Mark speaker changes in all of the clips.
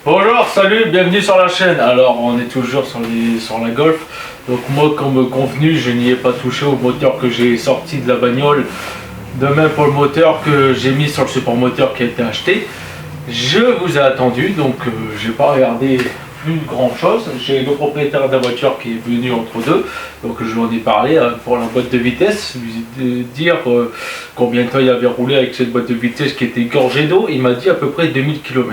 Speaker 1: Bonjour, salut, bienvenue sur la chaîne. Alors on est toujours sur la Golf. Donc moi comme convenu, je n'y ai pas touché au moteur que j'ai sorti de la bagnole. De même pour le moteur que j'ai mis sur le support moteur qui a été acheté. Je vous ai attendu, donc j'ai pas regardé plus grand chose. J'ai le propriétaire de la voiture qui est venu entre deux. Donc je lui en ai parlé pour la boîte de vitesse, lui dire combien de temps il avait roulé avec cette boîte de vitesse qui était gorgée d'eau. Il m'a dit à peu près 2000 km.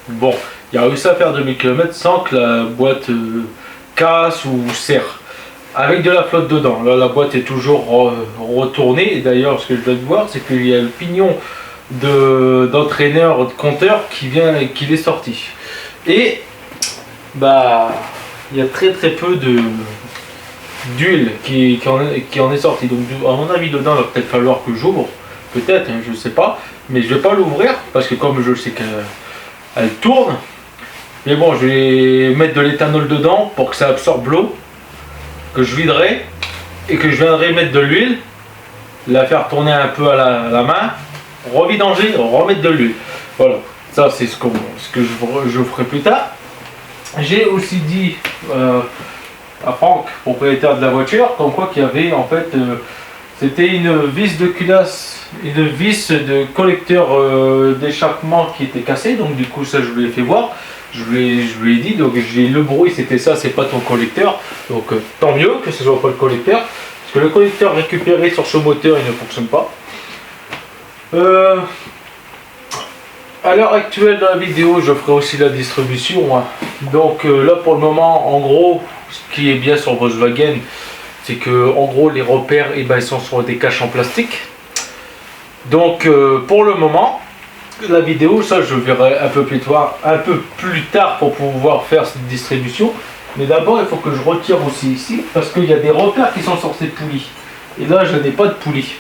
Speaker 1: Bon, il a réussi à faire 2000 km sans que la boîte casse ou serre. Avec de la flotte dedans. Là, la boîte est toujours retournée. Et d'ailleurs, ce que je viens de voir, c'est qu'il y a le pignon d'entraîneur, de compteur qui est sorti. Et bah, il y a très peu d'huile qui en est sortie. Donc, à mon avis, dedans, il va peut-être falloir que j'ouvre. Peut-être, hein, je sais pas. Mais je vais pas l'ouvrir parce que comme je sais qu'elle tourne. Mais bon, je vais mettre de l'éthanol dedans pour que ça absorbe l'eau, que je viderai et que je viendrai mettre de l'huile, la faire tourner un peu à la main, revidanger, remettre de l'huile. Voilà, ça c'est ce que je ferai plus tard. J'ai aussi dit à Franck, propriétaire de la voiture, comme quoi qu'il y avait en fait, c'était une vis de culasse, une vis de collecteur d'échappement qui était cassée. Donc du coup ça je lui ai fait voir. Je lui ai dit, donc j'ai le bruit, c'était ça, c'est pas ton collecteur. Donc tant mieux que ce soit pas le collecteur. Parce que le collecteur récupéré sur ce moteur, il ne fonctionne pas. À l'heure actuelle dans la vidéo, je ferai aussi la distribution. Hein. Donc là pour le moment, en gros, ce qui est bien sur Volkswagen, c'est que en gros les repères, eh ben, ils sont sur des caches en plastique. Donc pour le moment, la vidéo, ça je verrai un peu plus tard pour pouvoir faire cette distribution. Mais d'abord il faut que je retire aussi ici parce qu'il y a des repères qui sont sur ces poulies. Et là je n'ai pas de poulie.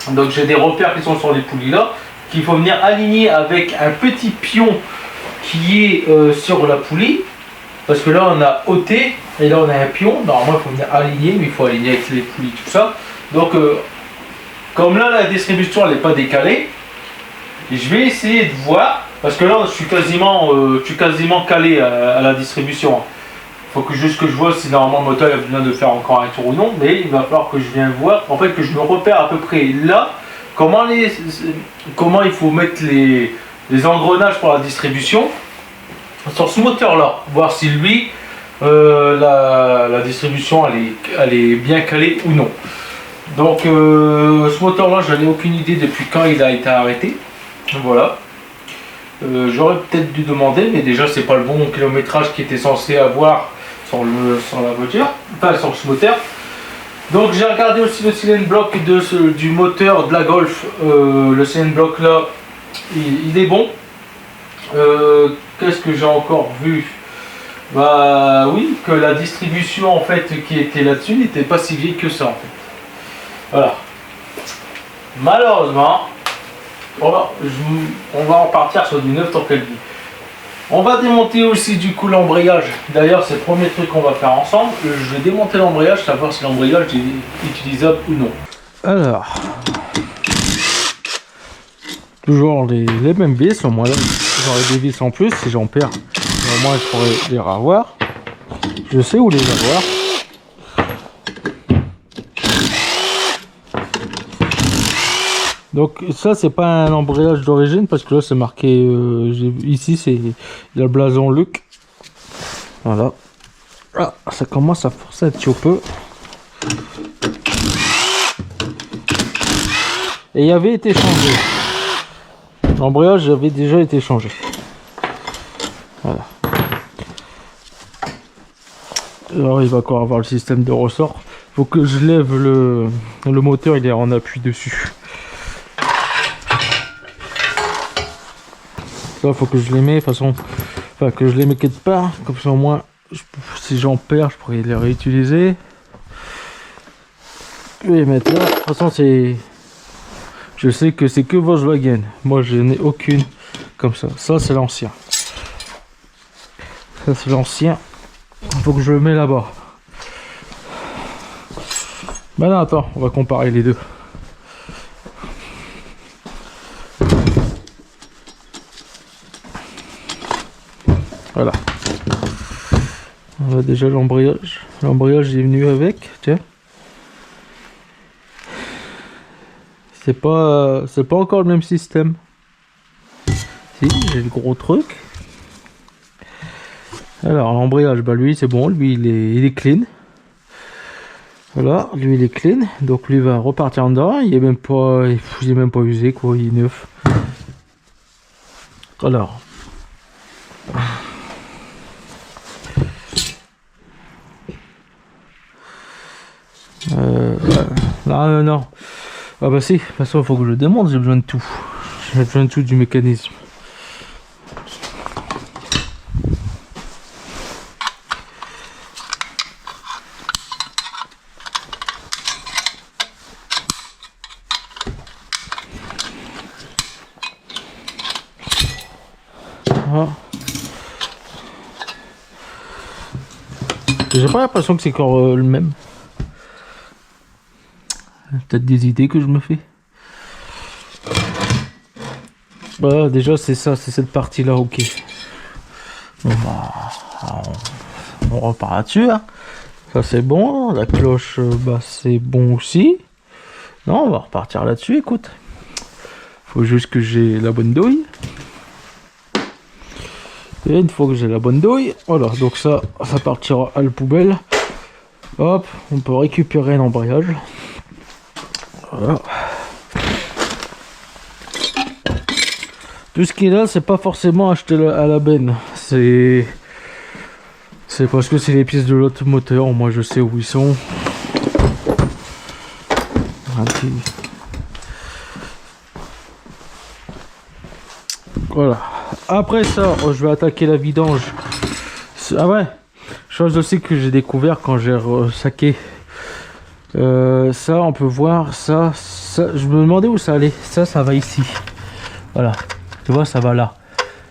Speaker 1: Donc j'ai des repères qui sont sur les poulies là, qu'il faut venir aligner avec un petit pion qui est sur la poulie. Parce que là on a ôté et là on a un pion. Normalement il faut venir aligner, mais il faut aligner avec les poulies, tout ça. Donc comme là la distribution elle n'est pas décalée, je vais essayer de voir, parce que là je suis quasiment calé à la distribution. Il faut que juste que je vois si normalement le moteur a besoin de faire encore un tour ou non, mais il va falloir que je vienne voir, en fait que je me repère à peu près là, comment il faut mettre les engrenages pour la distribution sur ce moteur là, voir si lui, la distribution elle est bien calée ou non. Donc ce moteur là, je n'ai aucune idée depuis quand il a été arrêté. Voilà, j'aurais peut-être dû demander, mais déjà c'est pas le bon kilométrage qui était censé avoir sur la voiture, enfin sur ce moteur. Donc j'ai regardé aussi le cylinder block du moteur de la Golf. Le cylinder block là, il est bon. Qu'est-ce que j'ai encore vu? Bah oui, que la distribution en fait qui était là-dessus n'était pas si vieille que ça en fait. Voilà. Malheureusement, on va en partir sur du neuf tant qu'elle dit. On va démonter aussi du coup l'embrayage. D'ailleurs c'est le premier truc qu'on va faire ensemble. Je vais démonter l'embrayage, savoir si l'embrayage est utilisable ou non. Alors, toujours les mêmes vis. Au moins là j'aurai des vis en plus. Si j'en perds, au moins je pourrai les revoir. Je sais où les avoir. Donc ça c'est pas un embrayage d'origine parce que là c'est marqué ici c'est le blason Luc. Voilà. Ah, ça commence à forcer un petit peu. Et il avait été changé. L'embrayage avait déjà été changé. Voilà. Alors il va encore avoir le système de ressort. Faut que je lève le moteur, il est en appui dessus. Là, faut que je les mets de façon, enfin que je les mets quelque part, comme ça au moins, si j'en perds, je pourrais les réutiliser. Je vais les mettre là. De toute façon, je sais que c'est que Volkswagen. Moi, je n'ai aucune comme ça. Ça, c'est l'ancien. Ça, c'est l'ancien. Il faut que je le mette là-bas. Ben non, attends, on va comparer les deux. Voilà. On a déjà l'embrayage. L'embrayage est venu avec, tiens. C'est pas encore le même système. Si, j'ai le gros truc. Alors l'embrayage, bah lui c'est bon, lui il est clean. Voilà, lui il est clean, donc lui va repartir en dedans. Il est même pas usé quoi, il est neuf. Alors. Non. Ah bah si, de toute façon il faut que je le démonte, j'ai besoin de tout. J'ai besoin de tout du mécanisme. Ah. J'ai pas l'impression que c'est encore le même. Peut-être des idées que je me fais. Voilà, déjà c'est ça, c'est cette partie là, ok. On repart là-dessus. Hein. Ça c'est bon, la cloche bah c'est bon aussi. Non, on va repartir là-dessus, écoute. Faut juste que j'ai la bonne douille. Et une fois que j'ai la bonne douille, voilà, donc ça partira à la poubelle. Hop, on peut récupérer l'embrayage. Voilà. Tout ce qui est là, c'est pas forcément acheté à la benne. C'est parce que c'est les pièces de l'autre moteur. Moi, je sais où ils sont. Voilà. Après ça, je vais attaquer la vidange. Ah ouais. Chose aussi que j'ai découvert quand j'ai saqué. Ça, on peut voir ça. Je me demandais où ça allait. Ça va ici. Voilà. Tu vois, ça va là.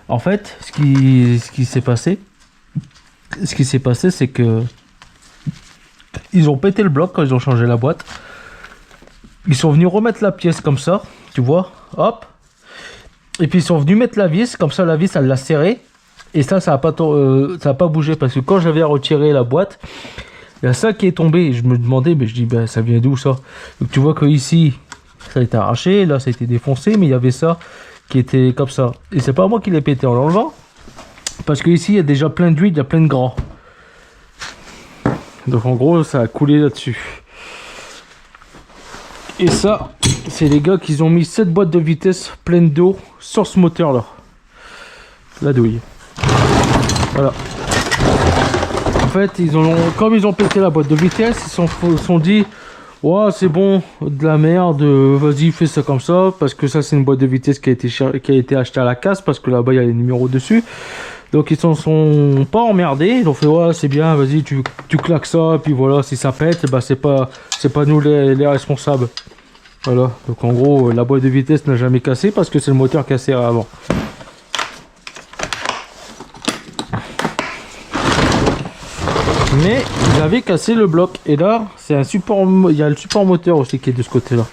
Speaker 1: En fait, ce qui s'est passé, c'est que ils ont pété le bloc quand ils ont changé la boîte. Ils sont venus remettre la pièce comme ça, tu vois, hop. Et puis ils sont venus mettre la vis, comme ça la vis elle l'a serrée. Et ça a pas bougé parce que quand j'avais retiré la boîte, il y a ça qui est tombé. Et je me demandais, mais je dis, ben ça vient d'où ça? Donc tu vois que ici, ça a été arraché, là ça a été défoncé, mais il y avait ça qui était comme ça. Et c'est pas moi qui l'ai pété en l'enlevant. Parce que ici il y a déjà plein d'huile, il y a plein de gras. Donc en gros ça a coulé là-dessus. Et ça, c'est les gars qui ont mis cette boîte de vitesse pleine d'eau sur ce moteur là. La douille. Voilà. En fait, comme ils ont pété la boîte de vitesse, ils se sont dit, ouais, c'est bon, de la merde, vas-y, fais ça comme ça, parce que ça, c'est une boîte de vitesse qui a été achetée à la casse, parce que là-bas, il y a les numéros dessus. Donc, ils s'en sont pas emmerdés. Ils ont fait, ouais, c'est bien, vas-y, tu claques ça, puis voilà, si ça pète, bah, c'est pas nous les responsables. Voilà. Donc, en gros, la boîte de vitesse n'a jamais cassé, parce que c'est le moteur qui a serré avant. Mais ils avaient cassé le bloc. Et là, c'est un support. Il y a le support moteur aussi qui est de ce côté-là.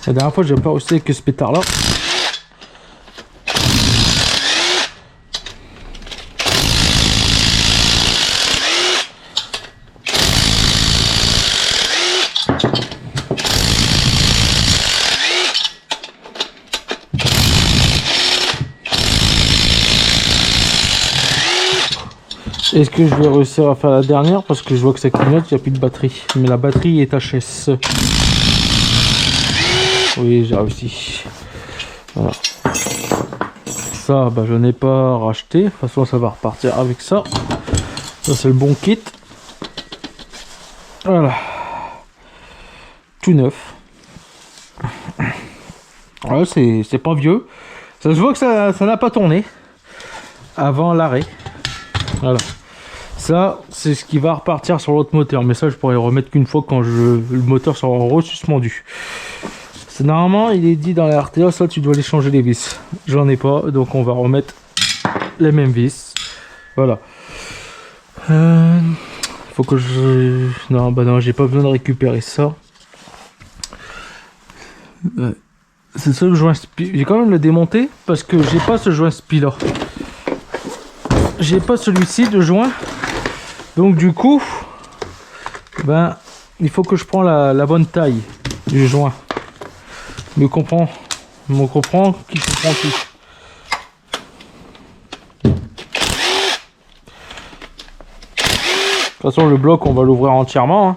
Speaker 1: La dernière fois, j'ai pas réussi avec ce pétard-là. Est-ce que je vais réussir à faire la dernière? Parce que je vois que ça clignote, il n'y a plus de batterie. Mais la batterie est HS. Oui, j'ai réussi. Voilà. Ça, bah, je n'ai pas racheté. De toute façon, ça va repartir avec ça. Ça, c'est le bon kit. Voilà. Tout neuf. Ouais, c'est pas vieux. Ça se voit que ça n'a pas tourné avant l'arrêt. Voilà. Ça, c'est ce qui va repartir sur l'autre moteur. Mais ça, je pourrais le remettre qu'une fois quand le moteur sera resuspendu. C'est normalement, il est dit dans la RTA, ça, tu dois aller changer les vis. J'en ai pas, donc on va remettre les mêmes vis. Voilà. Faut que je... Non, bah non, j'ai pas besoin de récupérer ça. C'est ça le joint spi. J'ai quand même le démonté parce que j'ai pas ce joint spi là. j'ai pas celui-ci de joint. Donc du coup, ben, il faut que je prends la bonne taille du joint. Me comprend qui comprend tout. De toute façon, le bloc, on va l'ouvrir entièrement. Hein.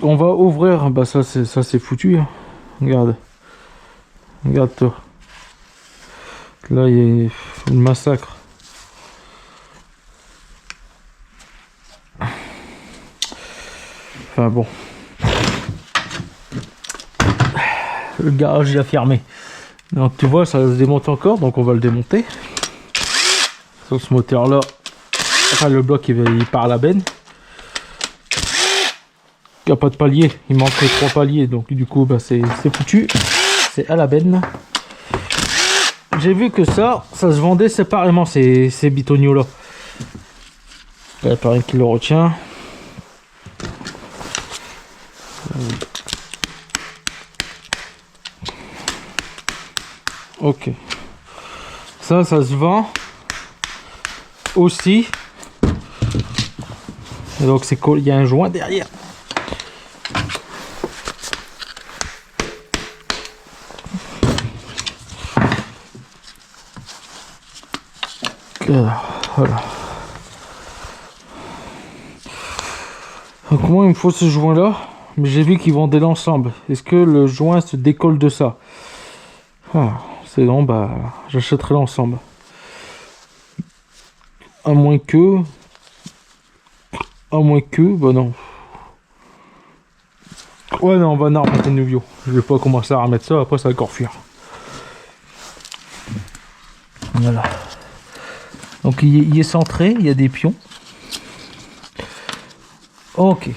Speaker 1: On va ouvrir, bah ça c'est foutu. Hein. Regarde, regarde toi. Là, il y a une massacre. Enfin bon. Le garage il a fermé. Donc tu vois, ça se démonte encore, donc on va le démonter. Sur ce moteur là, enfin le bloc il part à la benne. Il n'y a pas de palier, il manquerait 3 paliers, donc du coup bah, c'est foutu. C'est à la benne. J'ai vu que ça se vendait séparément ces bitonios là. Il n'y a pas rien qui le retient. Ok. Ça se vend aussi. Et donc il y a un joint derrière. Voilà. Donc moi il me faut ce joint là, mais j'ai vu qu'ils vendaient l'ensemble. Est-ce que le joint se décolle de ça? C'est non, bah j'achèterai l'ensemble. À moins que, bah non. Ouais non, bah non, Novio. Je vais pas commencer à remettre ça, après ça va encore fuir. Voilà. Donc il est centré, il y a des pions. Ok.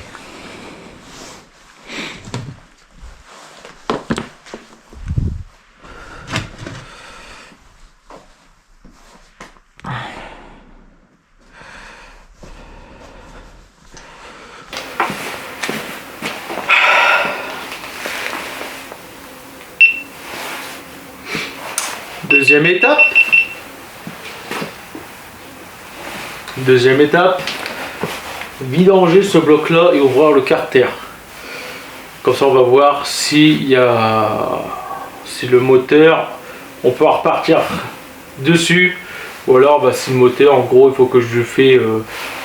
Speaker 1: Deuxième étape, vidanger ce bloc là et ouvrir le carter. Comme ça on va voir si le moteur, on peut repartir dessus, ou alors bah, si le moteur, en gros il faut que je fais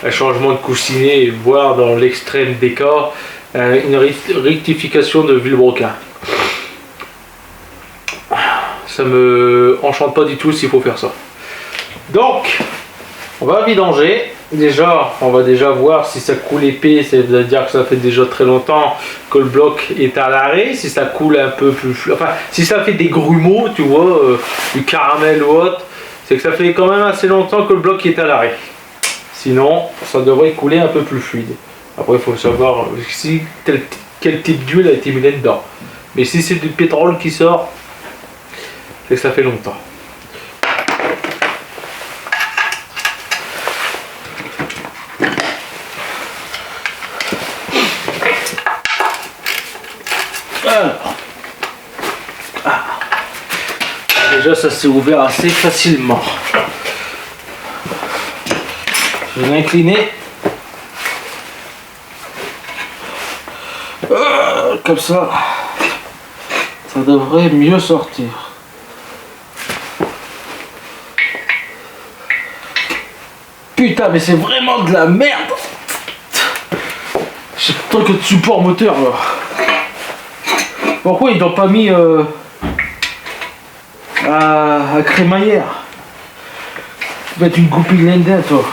Speaker 1: un changement de coussinet et voir dans l'extrême des cas une rectification de vilebrequin. Ça me enchante pas du tout s'il faut faire ça. Donc on va vidanger. Déjà, on va déjà voir si ça coule épais, c'est-à-dire que ça fait déjà très longtemps que le bloc est à l'arrêt. Si ça coule un peu plus, enfin, si ça fait des grumeaux, tu vois, du caramel ou autre, c'est que ça fait quand même assez longtemps que le bloc est à l'arrêt. Sinon, ça devrait couler un peu plus fluide. Après, il faut savoir quel type d'huile a été mis dedans. Mais si c'est du pétrole qui sort, c'est que ça fait longtemps. Déjà ça s'est ouvert assez facilement. Je vais l'incliner. Comme ça devrait mieux sortir. Putain mais c'est vraiment de la merde. C'est toi que de support moteur là. Pourquoi ils n'ont pas mis à crémaillère? Tu vas être une goupille lendin toi.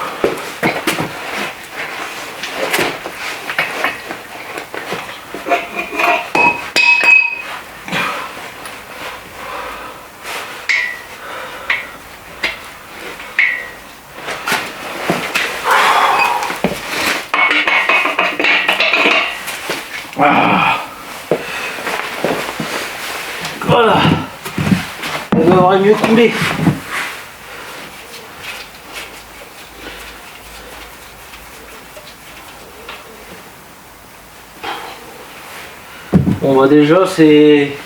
Speaker 1: Voilà, elle devrait mieux couler. Bon bah déjà j'ai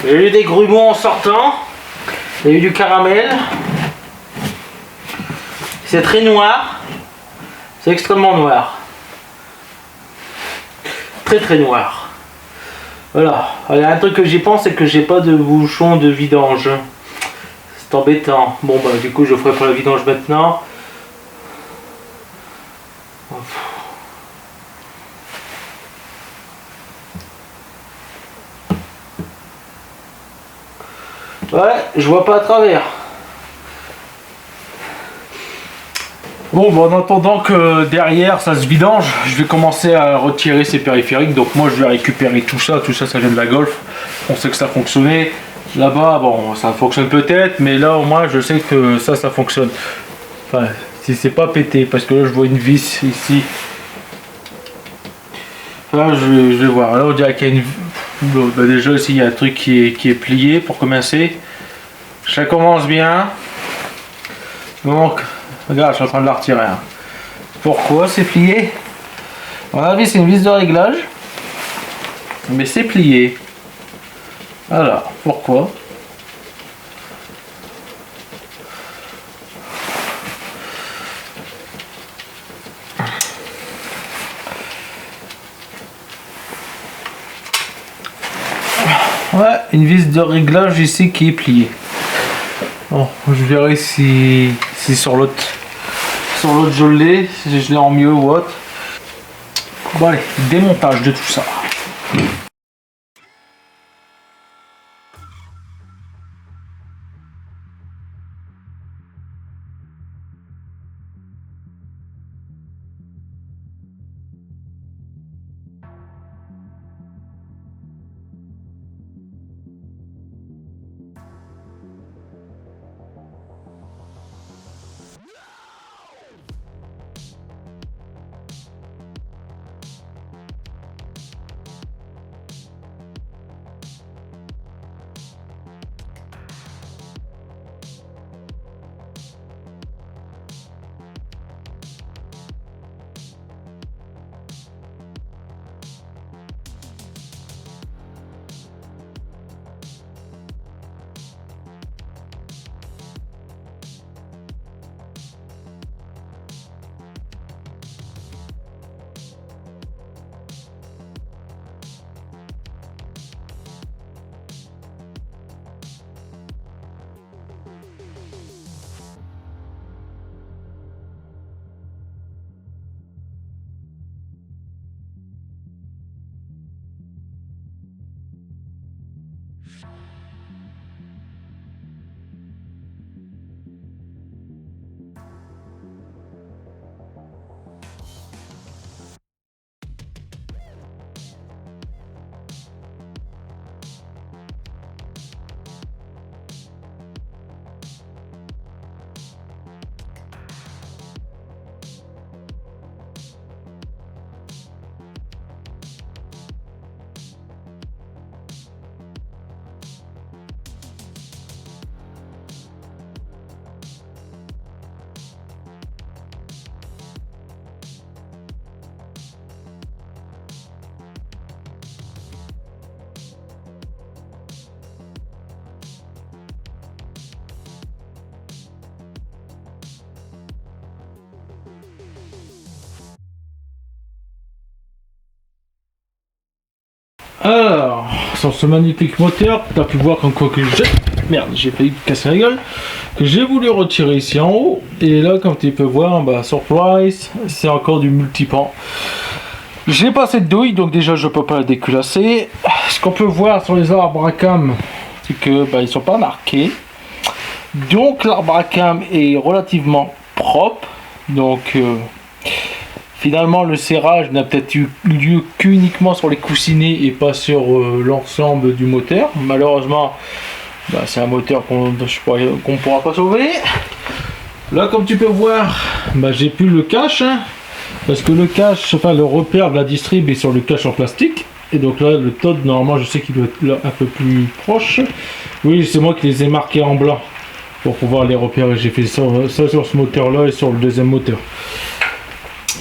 Speaker 1: eu des grumeaux en sortant, il y a eu du caramel. C'est très noir. C'est extrêmement noir. Très très noir. Voilà. Il y a un truc que j'y pense, c'est que j'ai pas de bouchon de vidange. C'est embêtant. Bon bah du coup je ferai pas la vidange maintenant. Ouais, je vois pas à travers. Bon, en attendant que derrière ça se vidange, je vais commencer à retirer ces périphériques. Donc moi je vais récupérer tout ça ça vient de la Golf. On sait que ça fonctionnait. Là-bas, bon, ça fonctionne peut-être, mais là au moins je sais que ça fonctionne. Enfin, si c'est pas pété, parce que là je vois une vis ici. Là je vais voir. Là on dirait qu'il y a une... Bon, bah déjà ici il y a un truc qui est plié pour commencer. Ça commence bien. Donc, regarde, je suis en train de la retirer. Hein. Pourquoi c'est plié? À mon avis, c'est une vis de réglage. Mais c'est plié. Voilà, pourquoi? Ouais, une vis de réglage ici qui est pliée. Bon, je verrai si sur l'autre je l'ai, si je l'ai en mieux ou autre. Bon allez, démontage de tout ça. Alors, sur ce magnifique moteur, tu as pu voir comme quoi que merde, j'ai failli casser la gueule. Que j'ai voulu retirer ici en haut. Et là, comme tu peux voir, bah, surprise, c'est encore du multipan. J'ai pas cette douille, donc déjà je peux pas la déculasser. Ce qu'on peut voir sur les arbres à cam, c'est que bah, ils sont pas marqués. Donc l'arbre à cam est relativement propre. Donc finalement le serrage n'a peut-être eu lieu qu'uniquement sur les coussinets et pas sur l'ensemble du moteur. Malheureusement, bah, c'est un moteur qu'on ne pourra pas sauver. Là comme tu peux voir, bah, j'ai plus le cache. Hein, parce que le cache, enfin le repère de la distrib est sur le cache en plastique. Et donc là le Todd normalement je sais qu'il doit être là, un peu plus proche. Oui, c'est moi qui les ai marqués en blanc pour pouvoir les repérer. J'ai fait ça sur ce moteur là et sur le deuxième moteur.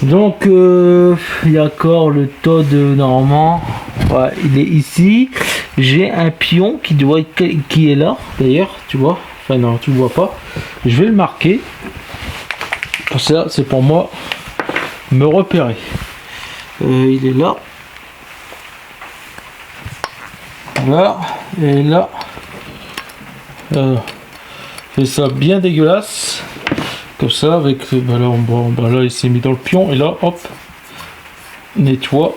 Speaker 1: Donc il y a encore le Todd normalement. Ouais, il est ici. J'ai un pion qui est là d'ailleurs, tu vois. Enfin non, tu le vois pas. Je vais le marquer. Ça, c'est pour moi me repérer. Il est là. Là. Et là. Fais ça bien dégueulasse. Comme ça, avec. Bah là, là, il s'est mis dans le pion. Et là, hop. Nettoie.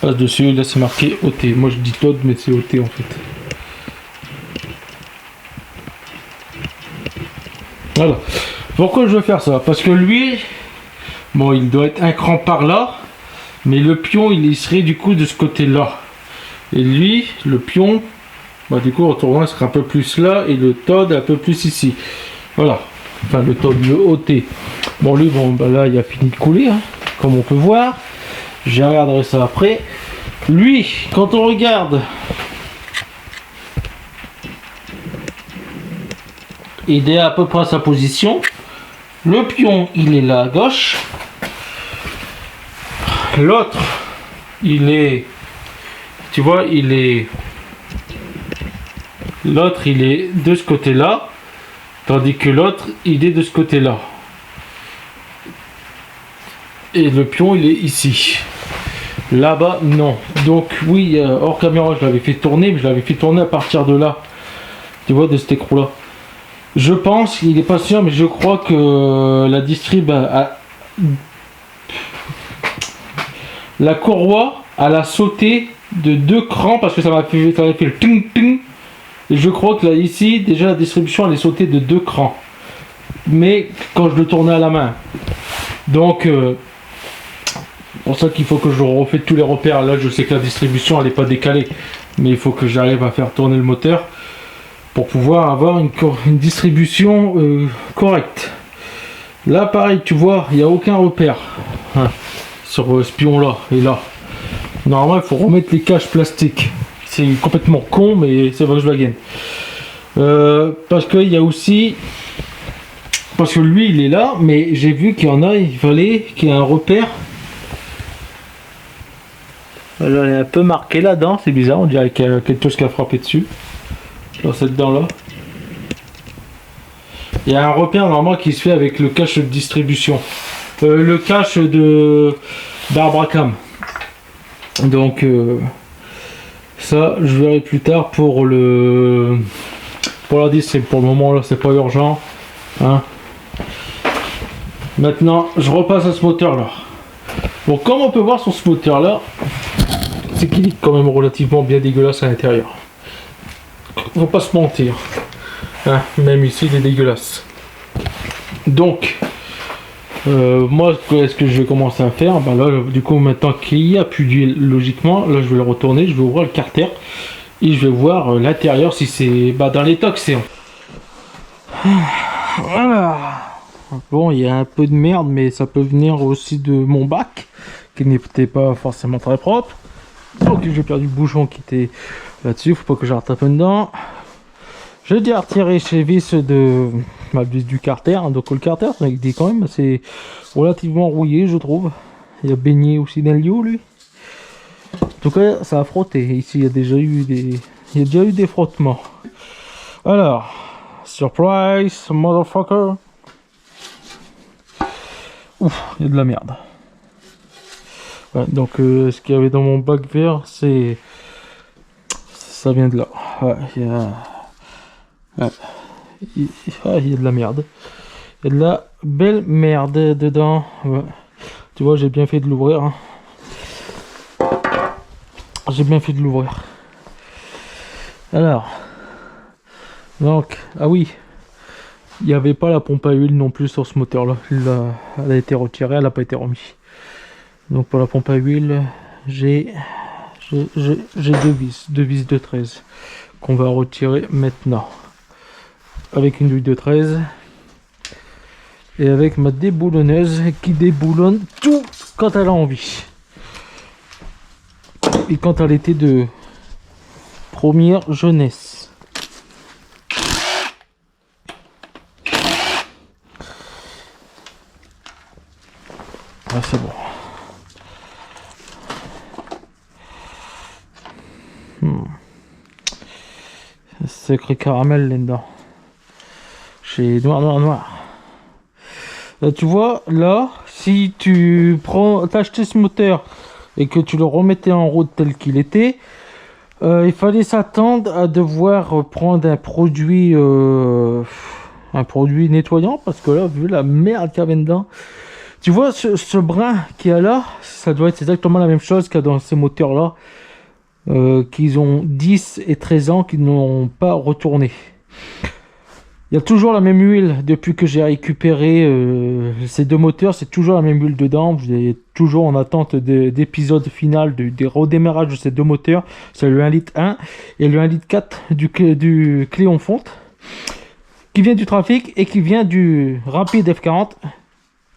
Speaker 1: Passe dessus. Là, c'est marqué OT. Moi, je dis Todd, mais c'est OT en fait. Voilà. Pourquoi je veux faire ça? Parce que lui, bon, il doit être un cran par là, mais le pion, il serait du coup de ce côté-là. Et lui, le pion, bah du coup, en tournant, il sera un peu plus là, et le Todd un peu plus ici. Voilà. Enfin, le Todd, le OT. Bon, lui, bon, bah là, il a fini de couler, hein, comme on peut voir. Je regarderai ça après. Lui, quand on regarde, il est à peu près à sa position. Le pion, il est là à gauche. L'autre, il est... Tu vois, il est... L'autre, il est de ce côté-là. Tandis que l'autre, il est de ce côté-là. Et le pion, il est ici. Là-bas, non. Donc, oui, hors caméra, je l'avais fait tourner. Mais je l'avais fait tourner à partir de là. Tu vois, de cet écrou-là. Je pense, il n'est pas sûr, mais je crois que la distrib la courroie, elle a sauté de 2 crans parce que ça m'a fait le ting ting. Et je crois que là, ici, déjà la distribution, elle est sautée de 2 crans. Mais quand je le tournais à la main. Donc, c'est pour ça qu'il faut que je refais tous les repères. Là, je sais que la distribution, elle n'est pas décalée. Mais il faut que j'arrive à faire tourner le moteur pour pouvoir avoir une distribution correcte. Là pareil, tu vois, il n'y a aucun repère sur ce pion là et là. Normalement il faut remettre les caches plastiques. C'est complètement con, mais c'est Volkswagen. Parce qu'il y a aussi, parce que lui il est là, mais j'ai vu qu'il y en a, il fallait qu'il y ait un repère. Là, il est un peu marqué là-dedans, c'est bizarre, on dirait qu'il y a quelque chose qui a frappé dessus. Dans cette dent là, il y a un repère normalement qui se fait avec le cache de distribution, le cache de d'Arbracam. Donc ça je verrai plus tard pour la distrib. Pour le moment là c'est pas urgent, hein. Maintenant je repasse à ce moteur là. Bon, comme on peut voir sur ce moteur là, c'est qu'il est quand même relativement bien dégueulasse à l'intérieur. Faut pas se mentir, hein, même ici il est dégueulasse. Donc moi ce que je vais commencer à faire, bah là du coup maintenant qu'il y a plus d'huile, logiquement là je vais le retourner, je vais ouvrir le carter et je vais voir l'intérieur si c'est dans l'état que c'est. Voilà. Bon, il y a un peu de merde, mais ça peut venir aussi de mon bac qui n'était pas forcément très propre. Donc j'ai perdu le bouchon qui était là-dessus, faut pas que je retape dedans. J'ai déjà retiré chez vis de ma vis du carter, hein, donc le carter il est quand même assez relativement rouillé je trouve. Il a baigné aussi dans l'eau lui. En tout cas ça a frotté. Ici il y a déjà eu des frottements. Alors, surprise motherfucker. Ouf, il y a de la merde. Ouais, donc ce qu'il y avait dans mon bac vert, ça vient de là. Ouais, il y a de la merde. Il y a de la belle merde dedans. Ouais. Tu vois, j'ai bien fait de l'ouvrir. Hein. J'ai bien fait de l'ouvrir. Alors, donc, ah oui, il n'y avait pas la pompe à huile non plus sur ce moteur là. Elle a été retirée, elle n'a pas été remise. Donc pour la pompe à huile, j'ai deux vis de 13 qu'on va retirer maintenant. Avec une huile de 13 et avec ma déboulonneuse qui déboulonne tout quand elle a envie. Et quand elle était de première jeunesse. Ah, c'est bon. Secret caramel là-dedans. Chez Noir. Là, tu vois, là, si tu t'as acheté ce moteur et que tu le remettais en route tel qu'il était, il fallait s'attendre à devoir prendre un produit nettoyant, parce que là, vu la merde qu'il y avait dedans, tu vois, ce brin qu'il y a là, ça doit être exactement la même chose qu'il y a dans ces moteurs-là, qu'ils ont 10 et 13 ans, qu'ils n'ont pas retourné. Il y a toujours la même huile depuis que j'ai récupéré ces deux moteurs, c'est toujours la même huile dedans. Vous êtes toujours en attente d'épisode final des redémarrages de ces deux moteurs. C'est le 1 litre 1 et le 1 litre 4 du Cléon Fonte, qui vient du trafic et qui vient du Rapide F40,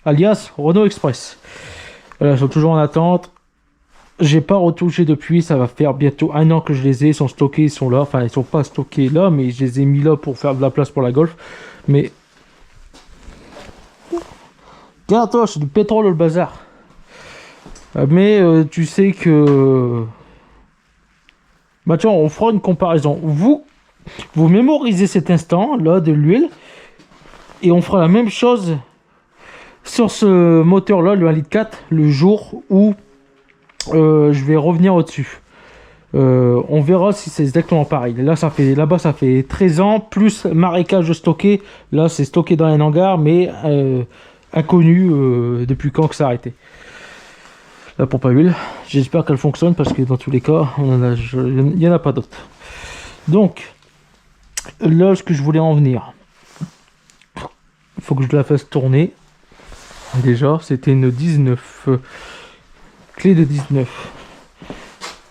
Speaker 1: alias Renault Express. Voilà, ils sont toujours en attente. J'ai pas retouché depuis, ça va faire bientôt 1 an que je les ai, ils sont stockés, ils sont là, enfin ils sont pas stockés là, mais je les ai mis là pour faire de la place pour la Golf. Mais regarde-toi, c'est du pétrole le bazar. Mais tu sais que, bah tiens, on fera une comparaison. Vous mémorisez cet instant là de l'huile et on fera la même chose sur ce moteur là, le 1 litre 4, le jour où je vais revenir au-dessus. On verra si c'est exactement pareil. Là-bas, ça fait 13 ans, plus marécage stocké. Là, c'est stocké dans un hangar, mais inconnu depuis quand que ça a arrêté. La pompe à huile, j'espère qu'elle fonctionne, parce que dans tous les cas, il n'y en a pas d'autres. Donc, là, ce que je voulais en venir, il faut que je la fasse tourner. Déjà, c'était une 19. Clé de 19.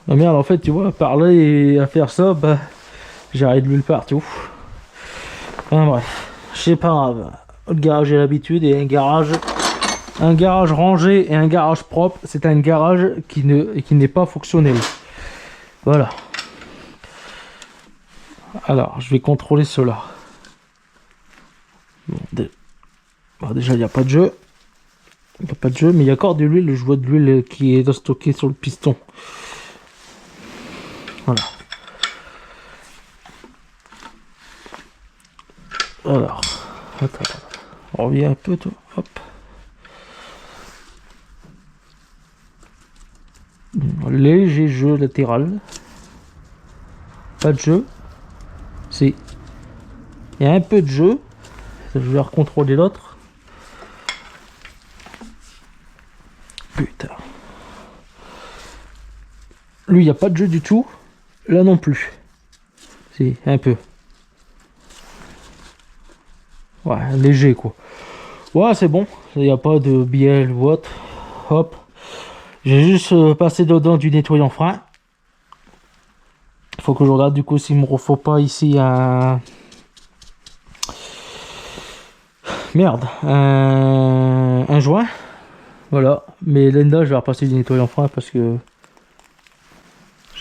Speaker 1: Ah merde, en fait, tu vois, à parler et à faire ça, bah, j'arrête de l'huile partout. Enfin bref, c'est pas grave. Le garage, j'ai l'habitude, et un garage rangé et un garage propre, c'est un garage qui n'est pas fonctionnel. Voilà. Alors, je vais contrôler cela. Bon, déjà, il n'y a pas de jeu. Il n'y a pas de jeu, mais il y a encore de l'huile. Je vois de l'huile qui est stockée sur le piston. Voilà. Alors, attends. On revient un peu, toi. Hop. Léger jeu latéral. Pas de jeu. Si. Il y a un peu de jeu. Je vais recontrôler l'autre. Putain. Lui, il n'y a pas de jeu du tout. Là non plus. Si, un peu. Ouais, léger quoi. Ouais, c'est bon. Il n'y a pas de bielle ou autre. Hop. J'ai juste passé dedans du nettoyant frein. Il faut que je regarde du coup s'il me faut pas ici un... Merde. Un joint. Voilà. Mais Lenda, je vais repasser du nettoyant frein parce que...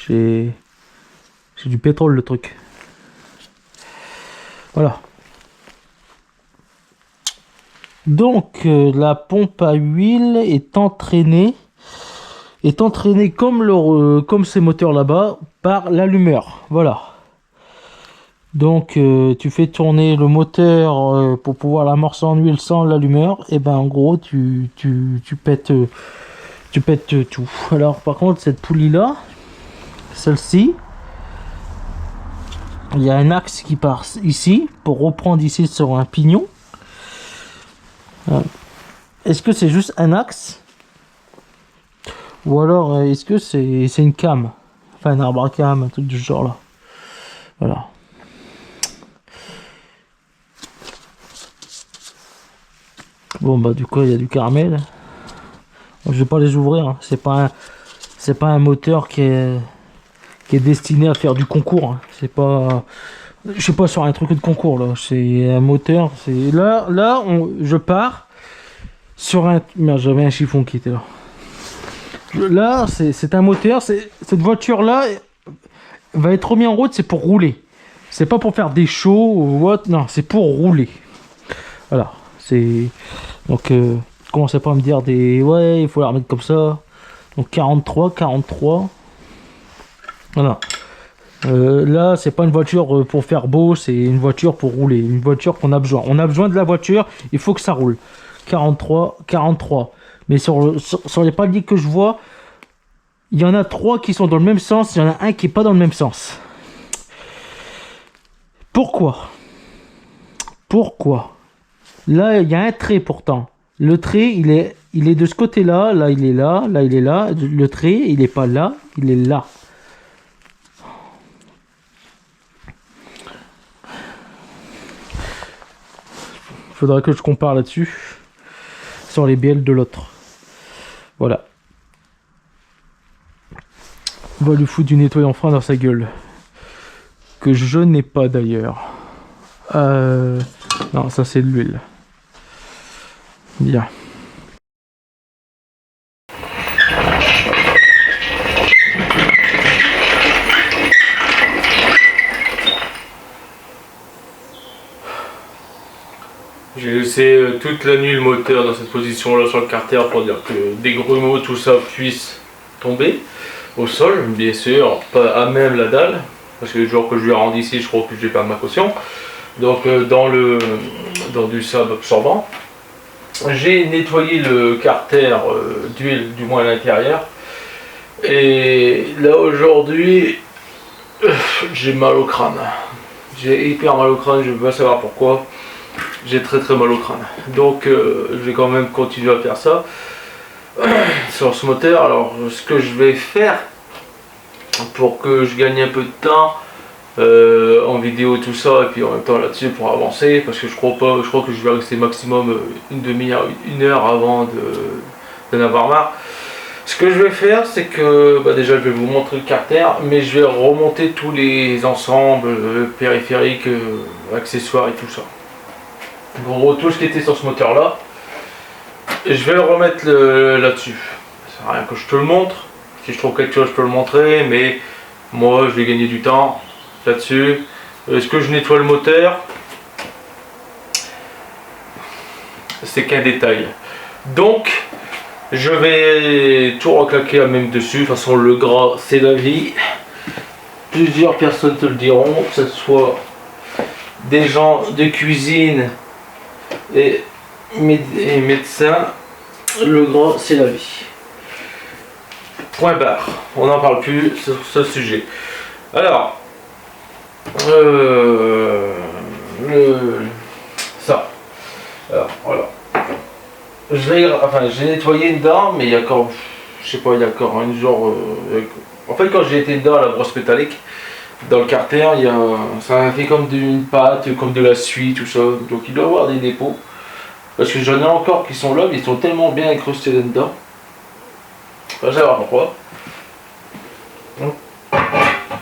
Speaker 1: C'est du pétrole le truc. Voilà. Donc la pompe à huile est entraînée comme ces moteurs là-bas par l'allumeur. Voilà. Donc tu fais tourner le moteur pour pouvoir l'amorcer en huile sans l'allumeur. Et ben en gros tu pètes tout. Alors par contre cette poulie là, celle-ci, il y a un axe qui part ici pour reprendre ici sur un pignon. Est-ce que c'est juste un axe ou alors est-ce que c'est une cam, enfin un arbre à cam, un truc du genre là. Voilà. Bon bah du coup il y a du caramel. Je vais pas les ouvrir, hein. C'est pas un moteur qui est destiné à faire du concours, hein. C'est pas, je sais pas, sur un truc de concours là. C'est un moteur, c'est là je pars sur un... Merde, j'avais un chiffon qui était là. Là c'est un moteur, cette voiture là va être remis en route, c'est pour rouler. C'est pas pour faire des shows ou autre, non, c'est pour rouler. Voilà, c'est... Donc commencez pas à me dire ouais, il faut la remettre comme ça. Donc 43. Voilà. Là, c'est pas une voiture pour faire beau, c'est une voiture pour rouler. Une voiture qu'on a besoin. On a besoin de la voiture, il faut que ça roule. 43, 43. Mais sur les paliers que je vois, il y en a 3 qui sont dans le même sens, il y en a un qui n'est pas dans le même sens. Pourquoi? Pourquoi? Là, il y a un trait pourtant. Le trait, il est de ce côté-là, là il est là, là il est là. Le trait, il n'est pas là, il est là. Faudra que je compare là-dessus. Sur les bielles de l'autre. Voilà. On va lui foutre du nettoyant frein dans sa gueule. Que je n'ai pas d'ailleurs. Non, ça c'est de l'huile. Bien. J'ai laissé toute la nuit le moteur dans cette position là sur le carter pour dire que des grumeaux, tout ça puisse tomber au sol, bien sûr, pas à même la dalle, parce que le jour que je lui ai rendu ici, je crois que je vais perdre ma caution. Donc dans du sable absorbant. J'ai nettoyé le carter d'huile, du moins à l'intérieur. Et là aujourd'hui, j'ai mal au crâne. J'ai hyper mal au crâne, je ne veux pas savoir pourquoi. J'ai très mal au crâne. Donc je vais quand même continuer à faire ça sur ce moteur. Alors ce que je vais faire pour que je gagne un peu de temps en vidéo tout ça, et puis en même temps là-dessus pour avancer, parce que je crois que je vais rester maximum une demi-heure, une heure avant d'en avoir marre. Ce que je vais faire, c'est que déjà je vais vous montrer le carter, mais je vais remonter tous les ensembles périphériques, accessoires et tout ça. En gros, tout ce qui était sur ce moteur là, je vais le remettre là-dessus. Ça sert à rien que je te le montre. Si je trouve quelque chose, je peux le montrer, mais moi je vais gagner du temps là-dessus. Est-ce que je nettoie le moteur? C'est qu'un détail. Donc je vais tout reclaquer à même dessus. De toute façon, le gras c'est la vie. Plusieurs personnes te le diront, que ce soit des gens de cuisine et médecins, le gras c'est la vie. Point barre. On n'en parle plus sur ce sujet. Alors ça. Alors voilà. J'ai nettoyé dedans, mais il y a encore, je sais pas, il y a encore un jour. En fait, quand j'ai été dedans à la brosse métallique, dans le carter, ça a fait comme d'une pâte, comme de la suie, tout ça. Donc il doit y avoir des dépôts. Parce que j'en ai encore qui sont là, mais ils sont tellement bien incrustés là-dedans. Je vais savoir pourquoi.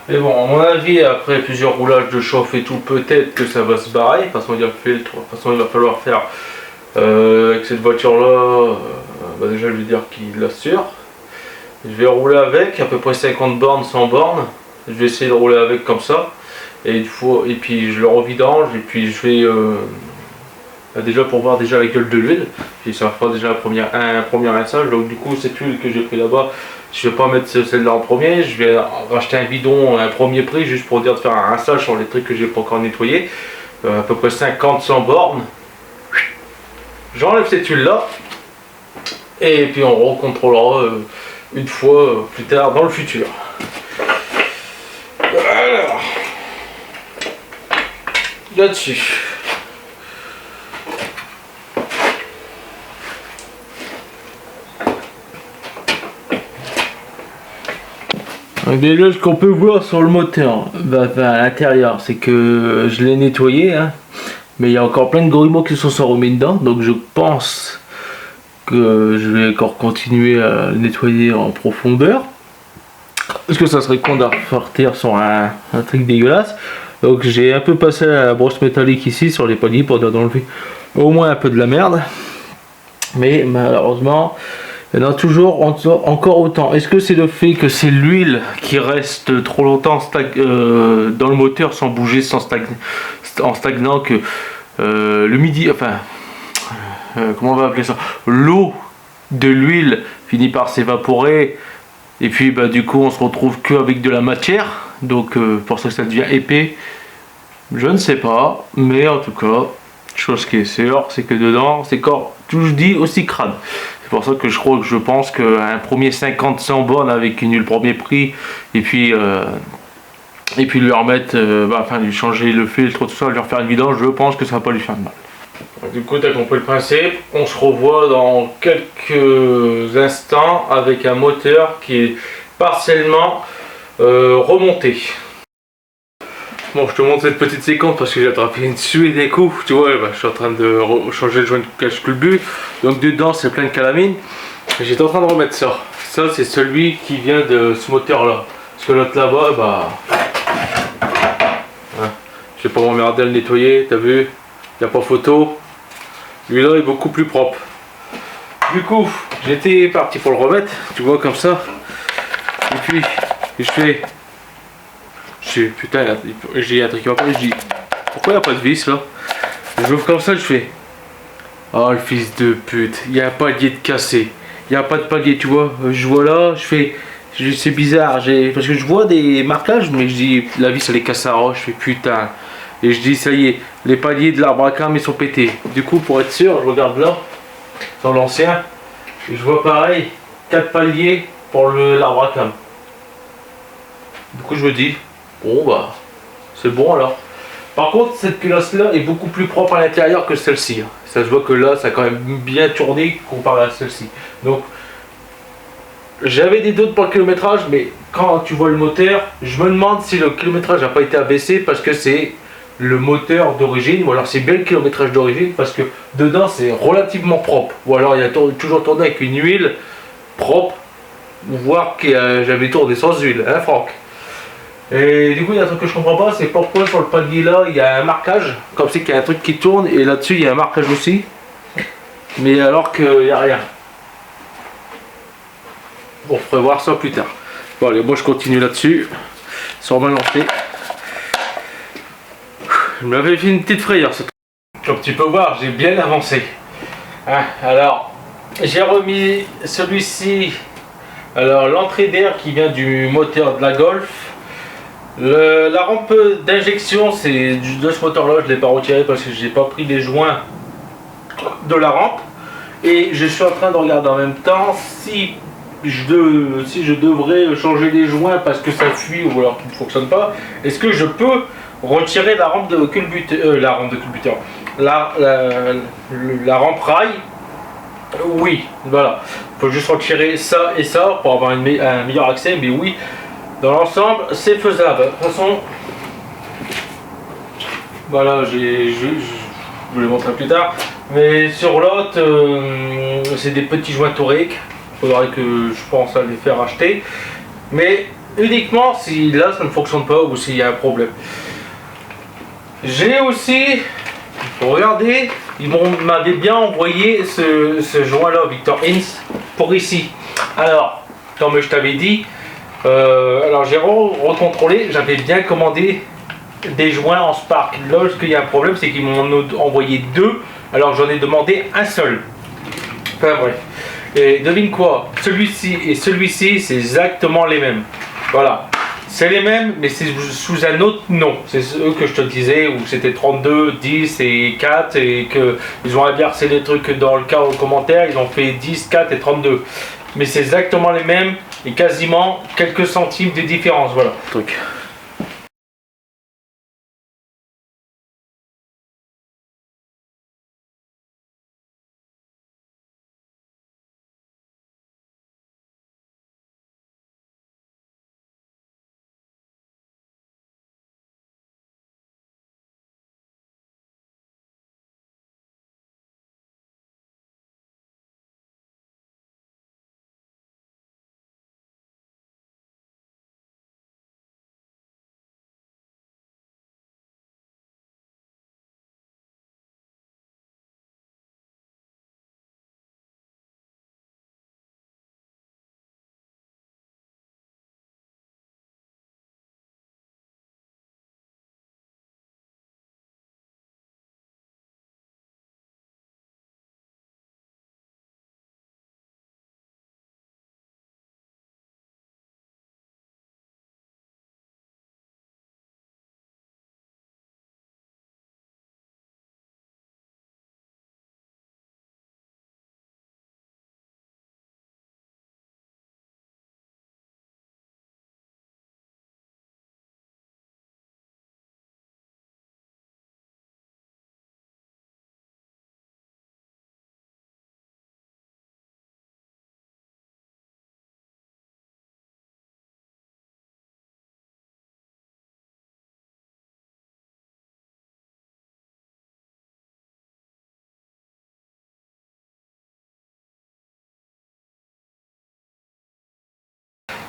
Speaker 1: Mais bon, à mon avis, après plusieurs roulages de chauffe et tout, peut-être que ça va se barrer. De toute façon, il va falloir faire avec cette voiture-là. Déjà, je vais dire qu'il l'assure. Je vais rouler avec, à peu près 50 bornes, 100 bornes. Je vais essayer de rouler avec comme ça. Et puis je le revidange, et puis je vais déjà pour voir déjà la gueule de l'huile. Puis ça fera déjà un premier rinçage. Donc du coup, cette huile que j'ai pris là-bas, je vais pas mettre celle-là en premier. Je vais racheter un bidon à un premier prix, juste pour dire de faire un rinçage sur les trucs que j'ai pas encore nettoyés. À peu près 50-100 bornes. J'enlève cette huile là. Et puis on recontrôlera une fois plus tard dans le futur. Alors, là-dessus. Déjà, ce qu'on peut voir sur le moteur, à l'intérieur, c'est que je l'ai nettoyé, hein, mais il y a encore plein de grumeaux qui se sont remis dedans, donc je pense que je vais encore continuer à le nettoyer en profondeur. Parce que ça serait con de repartir sur un truc dégueulasse. Donc j'ai un peu passé à la brosse métallique ici sur les paliers pour enlever au moins un peu de la merde. Mais malheureusement, il y en a toujours encore autant. Est-ce que c'est le fait que c'est l'huile qui reste trop longtemps dans le moteur sans bouger, en stagnant, que le midi, comment on va appeler ça, l'eau de l'huile finit par s'évaporer, et puis du coup on se retrouve qu'avec de la matière, donc pour ça que ça devient épais. Je ne sais pas, mais en tout cas, chose qui est sûre, c'est que dedans c'est tout je dis aussi crade. C'est pour ça que je pense qu'un premier 50-100 bornes avec le premier prix et puis lui remettre, enfin lui changer le filtre, tout ça, lui refaire une vidange, je pense que ça va pas lui faire de mal. Du coup, tu as compris le principe. On se revoit dans quelques instants avec un moteur qui est partiellement remonté. Bon, je te montre cette petite séquence parce que j'ai attrapé une suée des coups. Tu vois, je suis en train de changer le joint de cache-culbut. Donc dedans, c'est plein de calamine. J'étais en train de remettre ça. Ça, c'est celui qui vient de ce moteur-là. Parce que l'autre là-bas, hein, je vais pas m'emmerder à le nettoyer, t'as vu? Il n'y a pas photo. Lui-là est beaucoup plus propre. Du coup, j'étais parti pour le remettre. Tu vois, comme ça. Et puis, putain, j'ai un truc qui va pas, je dis, pourquoi il n'y a pas de vis là? J'ouvre comme ça, je fais, oh le fils de pute, il n'y a un palier de cassé, il n'y a pas de palier, tu vois, je vois là, c'est bizarre, parce que je vois des marquages, mais je dis, la vis elle est cassée à roche, je fais putain, et je dis, ça y est, les paliers de l'arbre à cam ils sont pétés. Du coup, pour être sûr, je regarde là, dans l'ancien, et je vois pareil, 4 paliers pour l'arbre à cam. Du coup, je me dis, bon bah, c'est bon alors. Par contre, cette culasse là est beaucoup plus propre à l'intérieur que celle-ci. Ça se voit que là, ça a quand même bien tourné comparé à celle-ci. Donc, j'avais des doutes pour le kilométrage, mais quand tu vois le moteur, je me demande si le kilométrage n'a pas été abaissé parce que c'est le moteur d'origine, ou alors c'est bien le kilométrage d'origine parce que dedans c'est relativement propre. Ou alors il a toujours tourné avec une huile propre, voire que j'avais tourné sans huile, hein Franck? Et du coup, il y a un truc que je comprends pas, c'est pourquoi sur le palier là, il y a un marquage, comme c'est qu'il y a un truc qui tourne, et là-dessus, il y a un marquage aussi. Mais alors qu'il n'y a rien. Bon, on pourrait voir ça plus tard. Bon, allez, moi je continue là-dessus, sans me lancer. Je m'avais fait une petite frayeur, ce truc. Comme tu peux voir, j'ai bien avancé. Hein, alors, j'ai remis celui-ci, alors l'entrée d'air qui vient du moteur de la Golf. La rampe d'injection, c'est de ce moteur là, je ne l'ai pas retiré parce que j'ai pas pris les joints de la rampe. Et je suis en train de regarder en même temps si je devrais changer les joints parce que ça fuit ou alors qu'il ne fonctionne pas. Est-ce que je peux retirer la rampe de culbuteur, la rampe rail? Oui, voilà. Il faut juste retirer ça et ça pour avoir un meilleur accès, mais oui. Dans l'ensemble, c'est faisable. De toute façon, voilà, je vous les montrerai plus tard. Mais sur l'autre, c'est des petits joints toriques. Il faudrait que je pense à les faire acheter. Mais uniquement si là ça ne fonctionne pas ou s'il y a un problème. J'ai aussi, regardez, ils m'avaient bien envoyé ce joint-là, Victor Inns, pour ici. Alors, comme je t'avais dit, alors j'ai recontrôlé, j'avais bien commandé des joints en Spark. Là, ce qu'il y a un problème, c'est qu'ils m'en ont envoyé deux, alors j'en ai demandé un seul. Enfin bref. Et devine quoi, celui-ci et celui-ci, c'est exactement les mêmes. Voilà. C'est les mêmes, mais c'est sous un autre nom. C'est eux que je te disais, où c'était 32, 10 et 4, et qu'ils ont inversé les trucs dans le cas aux commentaires, ils ont fait 10, 4 et 32. Mais c'est exactement les mêmes, et quasiment quelques centimes de différence, voilà. Truc.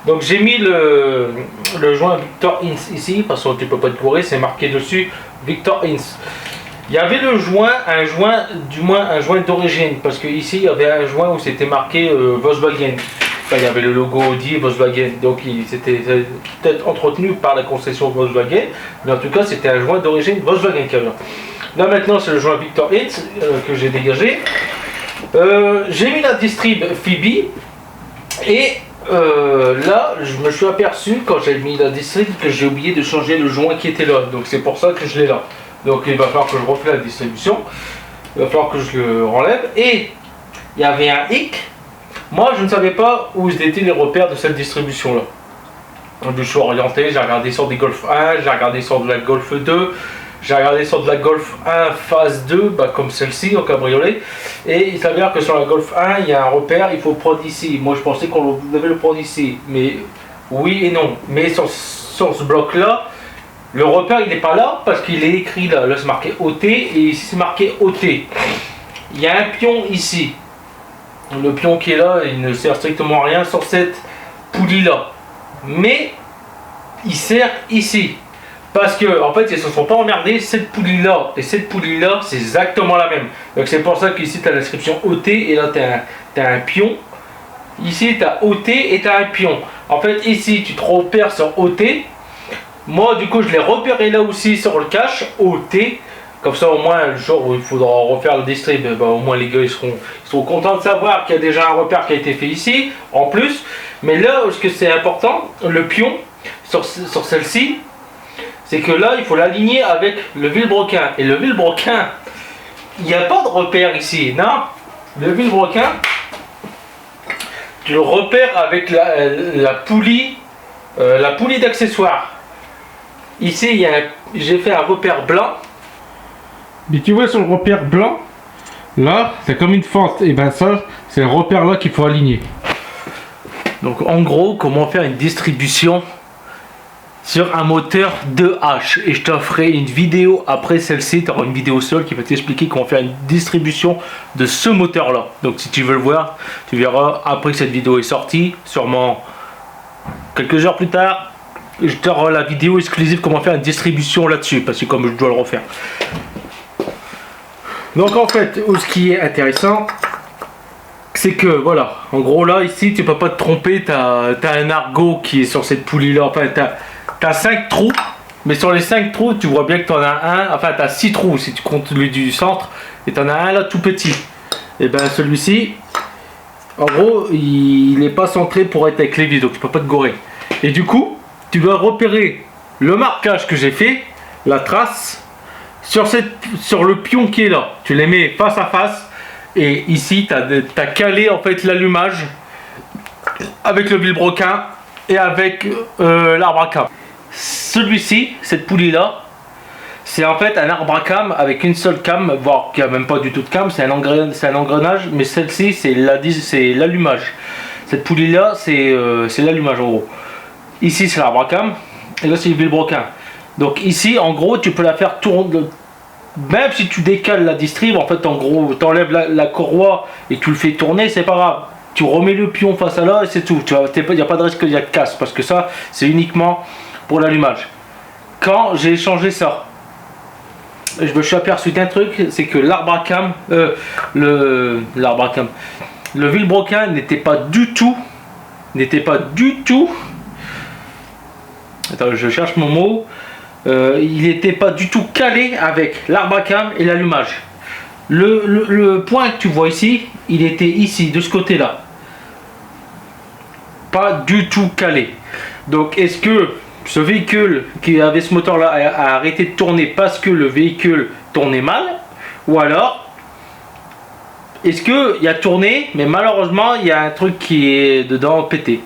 Speaker 1: Donc j'ai mis le joint Victor Ince ici, parce que tu peux pas te courir, c'est marqué dessus Victor Ince. Il y avait le joint, un joint d'origine, parce que ici il y avait un joint où c'était marqué Volkswagen. Enfin, il y avait le logo Audi et Volkswagen, donc c'était peut-être entretenu par la concession Volkswagen, mais en tout cas c'était un joint d'origine Volkswagen qui avait. Là maintenant c'est le joint Victor Ince que j'ai dégagé. J'ai mis la distrib Phoebe et là je me suis aperçu quand j'ai mis la distrib que j'ai oublié de changer le joint qui était là, donc c'est pour ça que je l'ai là. Donc il va falloir que je refais la distribution, il va falloir que je le renlève. Et il y avait un hic, moi je ne savais pas où étaient les repères de cette distribution là. Donc je suis orienté, j'ai regardé sur des Golf 1, j'ai regardé sur de la Golf 2, j'ai regardé sur de la Golf 1 phase 2, comme celle-ci en cabriolet, et il s'avère que sur la Golf 1 il y a un repère, il faut prendre ici. Moi je pensais qu'on devait le prendre ici, mais oui et non. Mais sur ce bloc là, le repère il n'est pas là parce qu'il est écrit là, c'est marqué OT et ici c'est marqué OT. Il y a un pion ici, le pion qui est là il ne sert strictement à rien sur cette poulie là, mais il sert ici. Parce que en fait ils se sont pas emmerdés, cette poulie là et cette poulie là c'est exactement la même. Donc c'est pour ça qu'ici tu as l'inscription OT et là tu as un pion. Ici tu as OT et tu as un pion. En fait ici tu te repères sur OT. Moi du coup je l'ai repéré là aussi sur le cache OT. Comme ça au moins le jour où il faudra refaire le distrib, au moins les gars ils seront contents de savoir qu'il y a déjà un repère qui a été fait ici en plus. Mais là ce que c'est important, le pion sur celle-ci, c'est que là il faut l'aligner avec le vilebrequin. Et le vilebrequin, il n'y a pas de repère ici, non. Le vilebrequin, tu le repères avec la poulie d'accessoires. Ici j'ai fait un repère blanc. Et tu vois sur le repère blanc, là c'est comme une fente. Et ben ça c'est le repère là qu'il faut aligner. Donc en gros comment faire une distribution sur un moteur 2H, et je t'offrerai une vidéo après celle-ci, tu auras une vidéo seule qui va t'expliquer comment faire une distribution de ce moteur là. Donc si tu veux le voir, tu verras après que cette vidéo est sortie, sûrement quelques heures plus tard, je t'aurai la vidéo exclusive comment faire une distribution là-dessus, parce que comme je dois le refaire. Donc en fait, ce qui est intéressant, c'est que voilà, en gros là ici tu peux pas te tromper, t'as un argot qui est sur cette poulie là, enfin t'as 5 trous, mais sur les 5 trous, tu vois bien que tu en as un, enfin tu as 6 trous si tu comptes lui du centre, et tu en as un là tout petit. Et ben celui-ci, en gros, il n'est pas centré pour être avec les vis, donc tu peux pas te gorer. Et du coup, tu dois repérer le marquage que j'ai fait, la trace, sur le pion qui est là. Tu les mets face à face, et ici, tu as calé en fait l'allumage avec le vilebrequin et avec l'arbre à cam. Celui-ci, cette poulie là, c'est en fait un arbre à cam avec une seule cam, voire qu'il n'y a même pas du tout de cam, c'est un engrenage, mais celle-ci c'est l'allumage. Cette poulie là c'est l'allumage en gros. Ici c'est l'arbre à cam et là c'est le vilebrequin. Donc ici en gros tu peux la faire tourner, même si tu décales la distrib, en fait en gros tu enlèves la courroie et tu le fais tourner, c'est pas grave. Tu remets le pion face à là et c'est tout. Il n'y a pas de risque qu'il y a de casse parce que ça c'est uniquement pour l'allumage. Quand j'ai changé ça, je me suis aperçu d'un truc, c'est que l'arbre à cam, le vilebrequin n'était pas du tout, attends je cherche mon mot, il n'était pas du tout calé avec l'arbre à cam et l'allumage. Le point que tu vois ici, il était ici, de ce côté là, pas du tout calé. Donc est-ce que ce véhicule qui avait ce moteur là a arrêté de tourner parce que le véhicule tournait mal, ou alors est-ce qu'il a tourné mais malheureusement il y a un truc qui est dedans pété.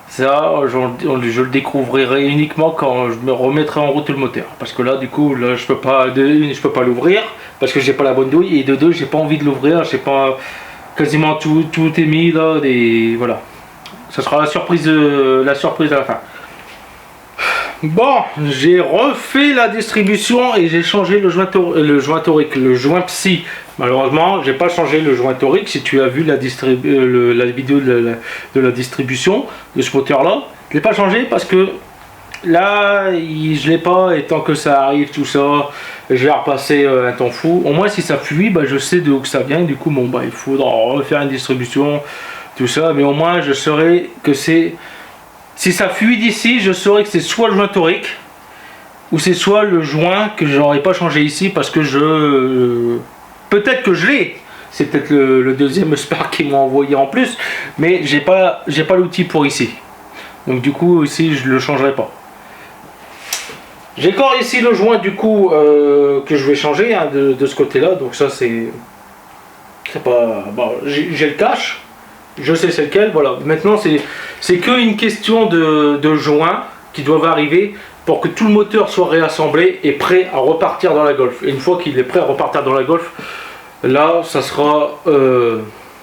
Speaker 1: Ça je le découvrirai uniquement quand je me remettrai en route le moteur, parce que là du coup là, je peux pas l'ouvrir parce que j'ai pas la bonne douille, et de deux j'ai pas envie de l'ouvrir, j'ai pas quasiment tout est mis là, voilà. Ça sera la surprise à la fin. Bon, j'ai refait la distribution et j'ai changé le joint torique, le joint psy. Malheureusement, j'ai pas changé le joint torique. Si tu as vu la vidéo de la distribution de ce moteur-là, je l'ai pas changé parce que là, je l'ai pas et tant que ça arrive, tout ça, je vais repasser un temps fou. Au moins, si ça fuit, bah, je sais d'où que ça vient. Du coup, bon, bah, il faudra refaire une distribution, tout ça. Mais au moins, je saurai que c'est... Si ça fuit d'ici, je saurai que c'est soit le joint torique ou c'est soit le joint que j'aurais pas changé ici parce que peut-être que je l'ai. C'est peut-être le deuxième spare qu'ils m'ont envoyé en plus, mais j'ai pas l'outil pour ici. Donc du coup ici je le changerai pas. J'ai encore ici le joint du coup que je vais changer hein, de ce côté-là. Donc ça c'est pas bon, j'ai le cache. Je sais c'est lequel, voilà. Maintenant c'est qu'une question de joints qui doivent arriver pour que tout le moteur soit réassemblé et prêt à repartir dans la Golf. Et une fois qu'il est prêt à repartir dans la Golf, là ça sera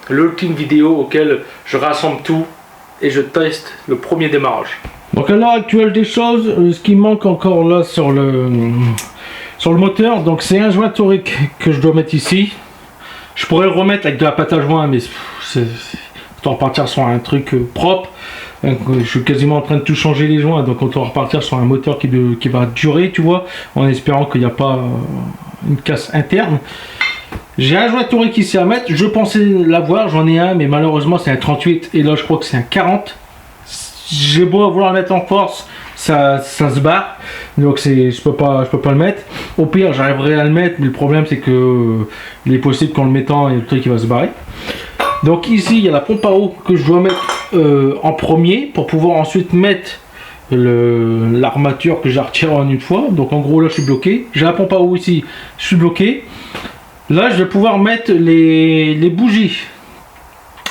Speaker 1: l'ultime vidéo auquel je rassemble tout et je teste le premier démarrage. Donc à l'heure actuelle des choses, ce qui manque encore là sur le moteur, donc c'est un joint torique que je dois mettre ici. Je pourrais le remettre avec de la pâte à joint, mais on va repartir sur un truc propre. Je suis quasiment en train de tout changer les joints, donc on va repartir sur un moteur qui va durer, tu vois, en espérant qu'il n'y a pas une casse interne. J'ai un joint torique ici à mettre, je pensais l'avoir, j'en ai un, mais malheureusement c'est un 38 et là je crois que c'est un 40. J'ai beau vouloir le mettre en force, ça se barre, donc je peux pas le mettre. Au pire j'arriverai à le mettre, mais le problème c'est que il est possible qu'en le mettant le truc il va se barrer. Donc ici il y a la pompe à eau que je dois mettre en premier pour pouvoir ensuite mettre l'armature que j'ai retirée en une fois. Donc en gros là je suis bloqué, j'ai la pompe à eau ici, je suis bloqué. Là je vais pouvoir mettre les bougies.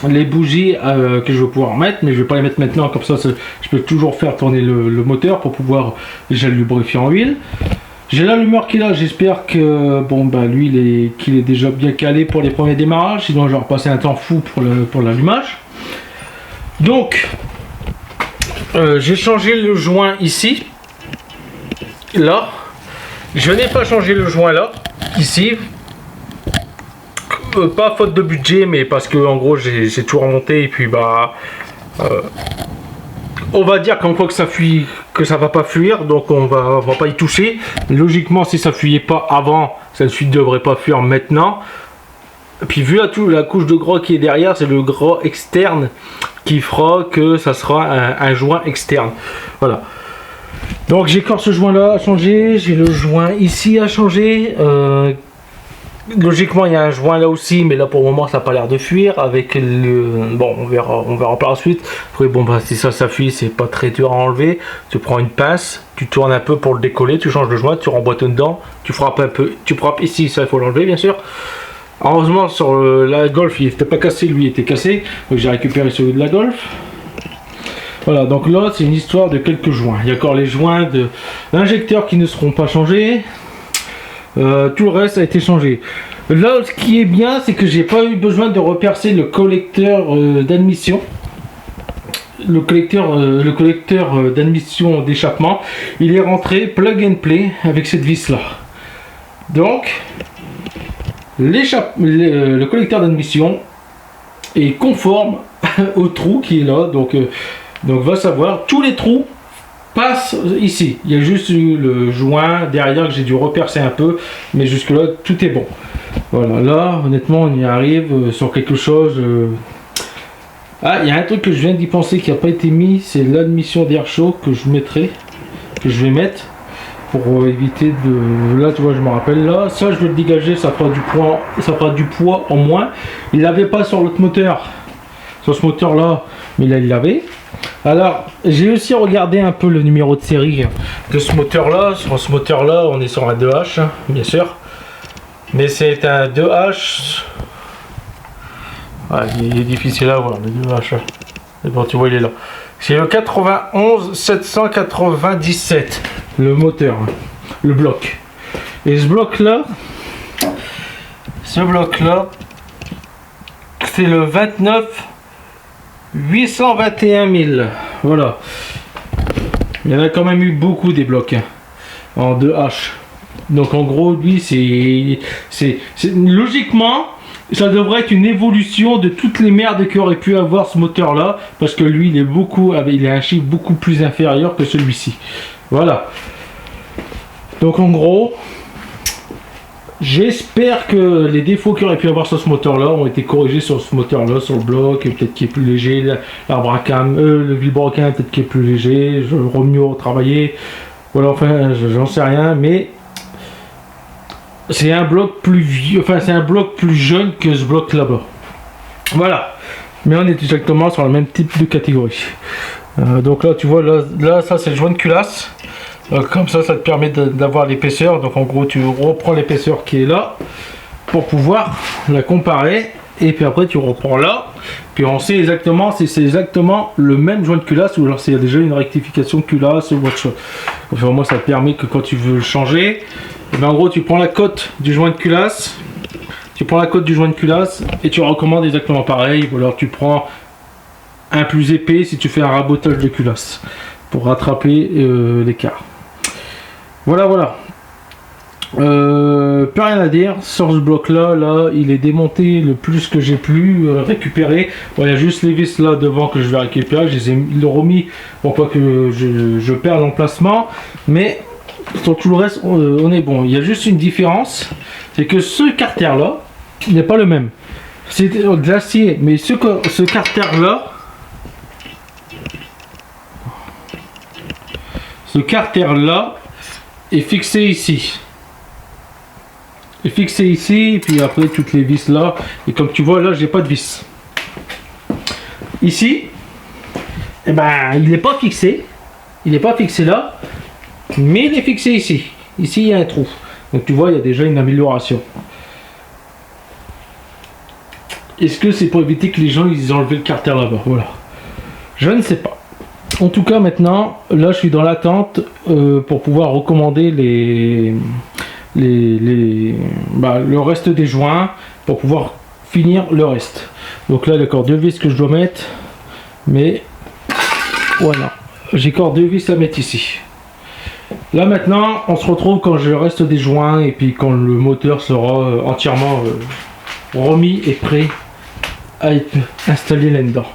Speaker 1: Les bougies que je vais pouvoir mettre, mais je vais pas les mettre maintenant, comme ça je peux toujours faire tourner le moteur pour pouvoir déjà le lubrifier en huile. J'ai l'allumeur qui est là, j'espère que bon bah lui qu'il est déjà bien calé pour les premiers démarrages, sinon je vais repasser un temps fou pour l'allumage. Donc j'ai changé le joint ici, là, je n'ai pas changé le joint là, ici. Pas faute de budget, mais parce que en gros j'ai tout remonté et puis bah on va dire qu'en quoi que ça fuit, que ça va pas fuir, donc on va pas y toucher. Logiquement si ça fuyait pas avant, ça ne devrait pas fuir maintenant. Et puis vu la couche de gras qui est derrière, c'est le gras externe qui fera que ça sera un joint externe. Voilà. Donc j'ai encore ce joint là à changer, j'ai le joint ici à changer. Logiquement il y a un joint là aussi, mais là pour le moment ça n'a pas l'air de fuir avec bon on verra par la suite. Après bon bah si ça fuit, c'est pas très dur à enlever. Tu prends une pince, tu tournes un peu pour le décoller, tu changes le joint, tu remboîtes dedans, tu frappes un peu, tu frappes ici, ça il faut l'enlever bien sûr. Heureusement sur la Golf il n'était pas cassé, lui il était cassé, donc j'ai récupéré celui de la Golf. Voilà, donc là c'est une histoire de quelques joints. Il y a encore les joints de l'injecteur qui ne seront pas changés. Tout le reste a été changé. Là ce qui est bien, c'est que j'ai pas eu besoin de repercer le collecteur d'admission. Le collecteur d'admission d'échappement, il est rentré plug and play avec cette vis là. Donc le collecteur d'admission est conforme au trou qui est là, donc va savoir, tous les trous passent ici. Il y a juste le joint derrière que j'ai dû repercer un peu, mais jusque là tout est bon. Voilà, là honnêtement on y arrive sur quelque chose. Ah, il y a un truc que je viens d'y penser qui n'a pas été mis, c'est l'admission d'air chaud que je vais mettre pour éviter de... Là tu vois, je me rappelle, là ça je vais le dégager, ça fera du poids en moins. Il l'avait pas sur l'autre moteur, sur ce moteur là, mais là il l'avait. Alors j'ai aussi regardé un peu le numéro de série de ce moteur là. Sur ce moteur là on est sur un 2H bien sûr, mais c'est un 2H. Ah, il est difficile à voir le 2H, mais bon tu vois il est là. C'est le 91 797 le moteur, le bloc. Et ce bloc là c'est le 29 821 000. Voilà. Il y en a quand même eu beaucoup des blocs hein, en 2H. Donc en gros, lui, c'est logiquement, ça devrait être une évolution de toutes les merdes qui auraient pu avoir ce moteur-là, parce que lui, il a un chiffre beaucoup plus inférieur que celui-ci. Voilà. Donc en gros, j'espère que les défauts qu'il aurait pu avoir sur ce moteur-là ont été corrigés sur ce moteur-là, sur le bloc, et peut-être qu'il est plus léger, l'arbre à cam, le vilebrequin peut-être qu'il est plus léger, je le mieux retravailler. Voilà, enfin, j'en sais rien, mais c'est un bloc plus vieux, enfin c'est un bloc plus jeune que ce bloc là-bas. Voilà. Mais on est exactement sur le même type de catégorie. Donc là, tu vois, là ça c'est le joint de culasse. Comme ça te permet d'avoir l'épaisseur. Donc en gros, tu reprends l'épaisseur qui est là pour pouvoir la comparer. Et puis après, tu reprends là. Puis on sait exactement si c'est exactement le même joint de culasse ou alors s'il y a déjà une rectification de culasse ou autre chose. Enfin, moi, ça te permet que quand tu veux le changer, et bien, en gros, tu prends la cote du joint de culasse. Tu prends la cote du joint de culasse et tu recommandes exactement pareil. Ou alors tu prends un plus épais si tu fais un rabotage de culasse pour rattraper l'écart. Voilà. Plus rien à dire sur ce bloc là, il est démonté le plus que j'ai pu récupérer. Bon, il y a juste les vis là devant que je vais récupérer, ils l'ont remis pour pas que je perde l'emplacement, mais sur tout le reste on est bon. Il y a juste une différence, c'est que ce carter là n'est pas le même, c'est de l'acier, mais ce carter là, est fixé ici. Et puis après toutes les vis là. Et comme tu vois là, j'ai pas de vis. Ici, eh ben, il n'est pas fixé. Il n'est pas fixé là, mais il est fixé ici. Ici, il y a un trou. Donc tu vois, il y a déjà une amélioration. Est-ce que c'est pour éviter que les gens ils aient enlevé le carter là-bas? Voilà. Je ne sais pas. En tout cas, maintenant, là, je suis dans l'attente pour pouvoir recommander le reste des joints pour pouvoir finir le reste. Donc là, il y a encore 2 vis que je dois mettre, mais voilà, j'ai encore 2 vis à mettre ici. Là maintenant, on se retrouve quand je reste des joints et puis quand le moteur sera entièrement remis et prêt à être installé là-dedans.